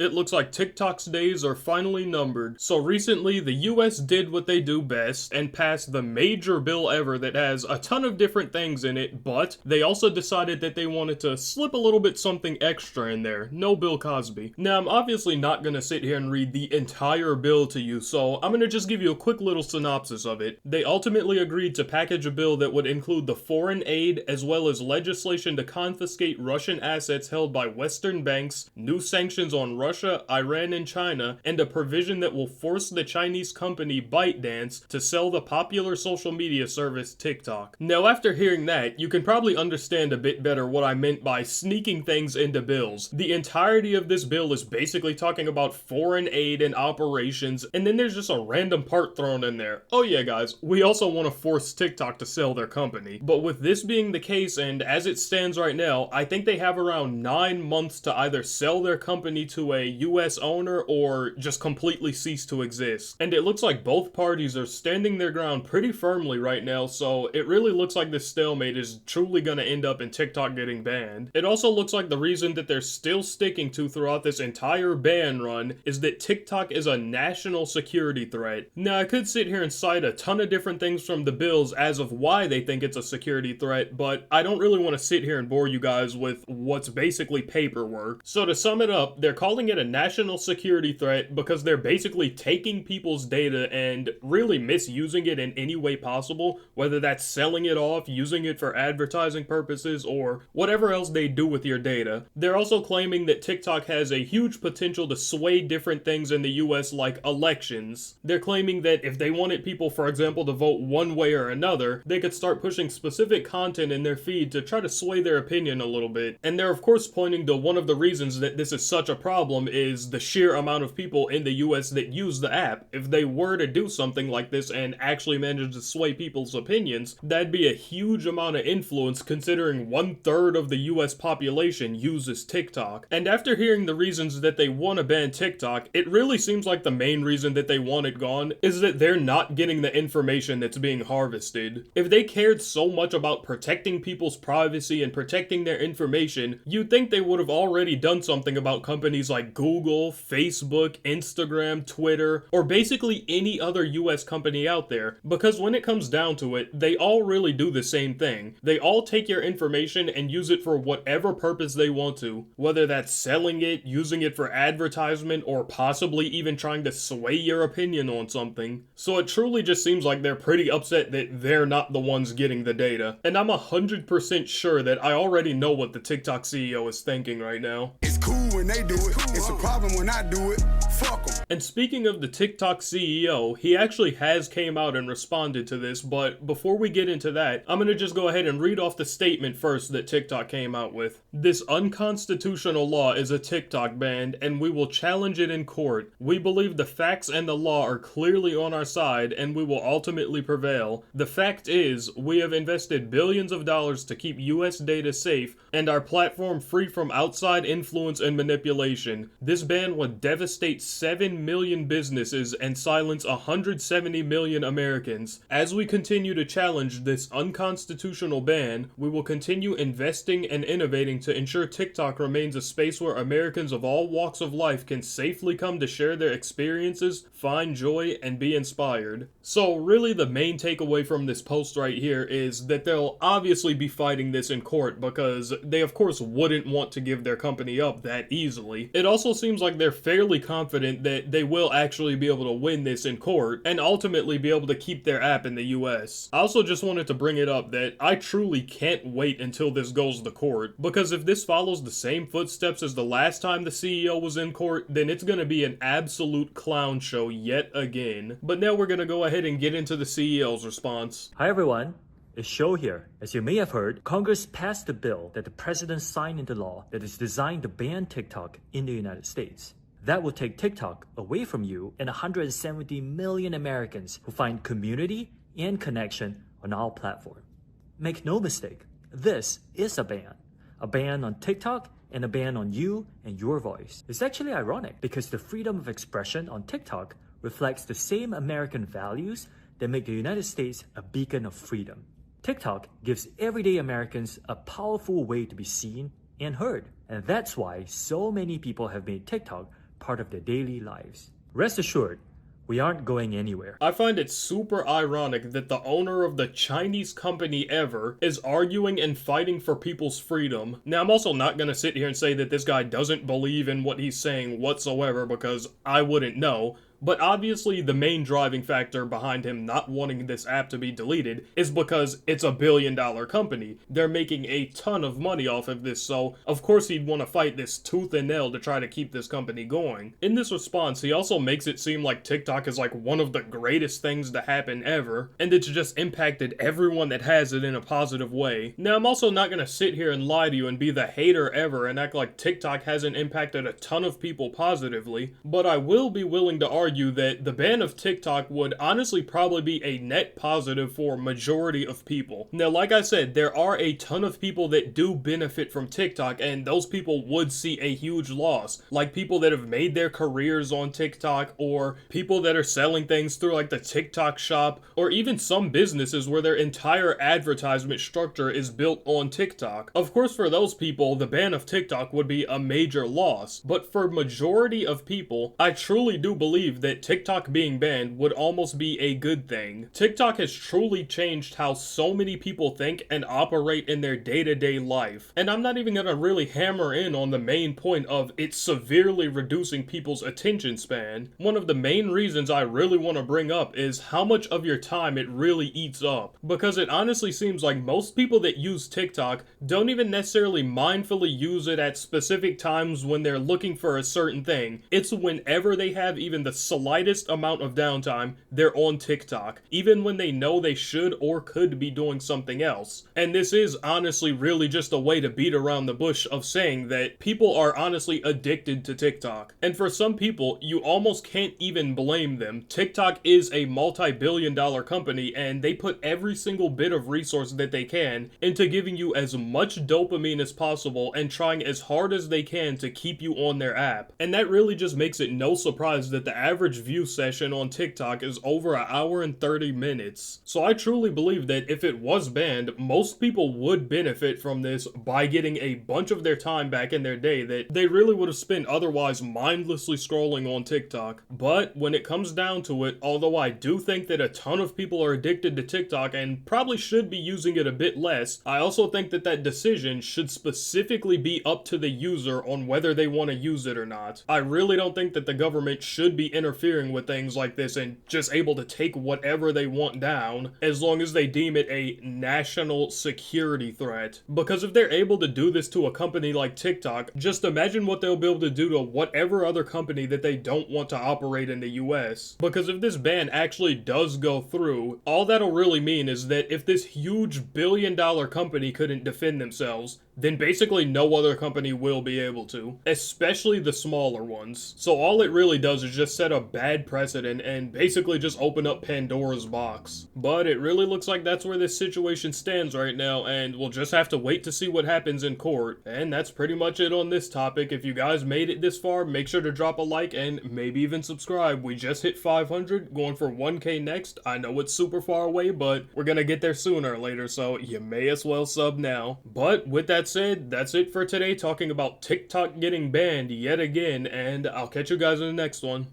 It looks like TikTok's days are finally numbered. So recently, the US did what they do best and passed the major bill ever that has a ton of different things in it, but they also decided that they wanted to slip a little bit something extra in there. No Bill Cosby. Now, I'm obviously not gonna sit here and read the entire bill to you, so I'm gonna just give you a quick little synopsis of it. They ultimately agreed to package a bill that would include the foreign aid as well as legislation to confiscate Russian assets held by Western banks, new sanctions on Russia, Iran, and China, and a provision that will force the Chinese company ByteDance to sell the popular social media service TikTok. Now, after hearing that, you can probably understand a bit better what I meant by sneaking things into bills. The entirety of this bill is basically talking about foreign aid and operations, and then there's just a random part thrown in there. Oh yeah, guys, we also want to force TikTok to sell their company. But with this being the case, and as it stands right now, I think they have around 9 months to either sell their company to a US owner or just completely cease to exist. And it looks like both parties are standing their ground pretty firmly right now, so it really looks like this stalemate is truly gonna end up in TikTok getting banned. It also looks like the reason that they're still sticking to throughout this entire ban run is that TikTok is a national security threat. Now, I could sit here and cite a ton of different things from the bills as of why they think it's a security threat, but I don't really want to sit here and bore you guys with what's basically paperwork. So to sum it up, they're calling it a national security threat because they're basically taking people's data and really misusing it in any way possible, whether that's selling it off, using it for advertising purposes, or whatever else they do with your data. They're also claiming that TikTok has a huge potential to sway different things in the US like elections. They're claiming that if they wanted people, for example, to vote one way or another, they could start pushing specific content in their feed to try to sway their opinion a little bit. And they're of course pointing to one of the reasons that this is such a problem is the sheer amount of people in the US that use the app. If they were to do something like this and actually manage to sway people's opinions, that'd be a huge amount of influence considering 1/3 of the US population uses TikTok. And after hearing the reasons that they want to ban TikTok, it really seems like the main reason that they want it gone is that they're not getting the information that's being harvested. If they cared so much about protecting people's privacy and protecting their information, you'd think they would have already done something about companies like Google, Facebook, Instagram, Twitter, or basically any other US company out there. Because when it comes down to it, they all really do the same thing. They all take your information and use it for whatever purpose they want to, whether that's selling it, using it for advertisement, or possibly even trying to sway your opinion on something. So it truly just seems like they're pretty upset that they're not the ones getting the data. And I'm 100% sure that I already know what the TikTok CEO is thinking right now. It's cool when they do it. It's a problem when I do it. Fuck them. And speaking of the TikTok CEO, he actually has came out and responded to this, but before we get into that, I'm gonna just go ahead and read off the statement first that TikTok came out with. This unconstitutional law is a TikTok ban, and we will challenge it in court. We believe the facts and the law are clearly on our side, and we will ultimately prevail. The fact is, we have invested billions of dollars to keep US data safe, and our platform free from outside influence and manipulation. This ban would devastate 7 million businesses and silence 170 million Americans. As we continue to challenge this unconstitutional ban, we will continue investing and innovating to ensure TikTok remains a space where Americans of all walks of life can safely come to share their experiences, find joy, and be inspired. So really the main takeaway from this post right here is that they'll obviously be fighting this in court because they of course wouldn't want to give their company up that easily. It also seems like they're fairly confident that they will actually be able to win this in court and ultimately be able to keep their app in the US. I also just wanted to bring it up that I truly can't wait until this goes to court, because if this follows the same footsteps as the last time the CEO was in court, then it's gonna be an absolute clown show yet again. But now we're gonna go ahead and get into the CEO's response. Hi everyone, it's Show here. As you may have heard, Congress passed a bill that the president signed into law that is designed to ban TikTok in the United States. That will take TikTok away from you and 170 million Americans who find community and connection on our platform. Make no mistake, this is a ban on TikTok and a ban on you and your voice. It's actually ironic because the freedom of expression on TikTok reflects the same American values that make the United States a beacon of freedom. TikTok gives everyday Americans a powerful way to be seen and heard. And that's why so many people have made TikTok part of their daily lives. Rest assured, we aren't going anywhere. I find it super ironic that the owner of the Chinese company ever is arguing and fighting for people's freedom. Now, I'm also not gonna sit here and say that this guy doesn't believe in what he's saying whatsoever, because I wouldn't know. But obviously the main driving factor behind him not wanting this app to be deleted is because it's a billion-dollar company. They're making a ton of money off of this, so of course he'd want to fight this tooth and nail to try to keep this company going. In this response, he also makes it seem like TikTok is like one of the greatest things to happen ever, and it's just impacted everyone that has it in a positive way. Now, I'm also not gonna sit here and lie to you and be the hater ever and act like TikTok hasn't impacted a ton of people positively, but I will be willing to argue that the ban of TikTok would honestly probably be a net positive for majority of people. Now, like I said, there are a ton of people that do benefit from TikTok, and those people would see a huge loss. Like people that have made their careers on TikTok, or people that are selling things through like the TikTok shop, or even some businesses where their entire advertisement structure is built on TikTok. Of course, for those people, the ban of TikTok would be a major loss, but for majority of people, I truly do believe that TikTok being banned would almost be a good thing. TikTok has truly changed how so many people think and operate in their day-to-day life. And I'm not even gonna really hammer in on the main point of it severely reducing people's attention span. One of the main reasons I really want to bring up is how much of your time it really eats up. Because it honestly seems like most people that use TikTok don't even necessarily mindfully use it at specific times when they're looking for a certain thing. It's whenever they have even the slightest amount of downtime, they're on TikTok, even when they know they should or could be doing something else. And this is honestly really just a way to beat around the bush of saying that people are honestly addicted to TikTok. And for some people, you almost can't even blame them. TikTok is a multi-billion-dollar company, and they put every single bit of resource that they can into giving you as much dopamine as possible and trying as hard as they can to keep you on their app. And that really just makes it no surprise that the average view session on TikTok is over an hour and 30 minutes. So I truly believe that if it was banned, most people would benefit from this by getting a bunch of their time back in their day that they really would have spent otherwise mindlessly scrolling on TikTok. But when it comes down to it, although I do think that a ton of people are addicted to TikTok and probably should be using it a bit less, I also think that that decision should specifically be up to the user on whether they want to use it or not. I really don't think that the government should be interfering with things like this and just able to take whatever they want down as long as they deem it a national security threat. Because if they're able to do this to a company like TikTok, just imagine what they'll be able to do to whatever other company that they don't want to operate in the US. Because if this ban actually does go through, all that'll really mean is that if this huge billion-dollar company couldn't defend themselves, then basically no other company will be able to, especially the smaller ones. So all it really does is just set a bad precedent and basically just open up Pandora's box. But it really looks like that's where this situation stands right now, and we'll just have to wait to see what happens in court. And that's pretty much it on this topic. If you guys made it this far, make sure to drop a like and maybe even subscribe. We just hit 500, going for 1K next. I know it's super far away, but we're gonna get there sooner or later, so you may as well sub now. But with that said, that's it for today, talking about TikTok getting banned yet again, and I'll catch you guys in the next one.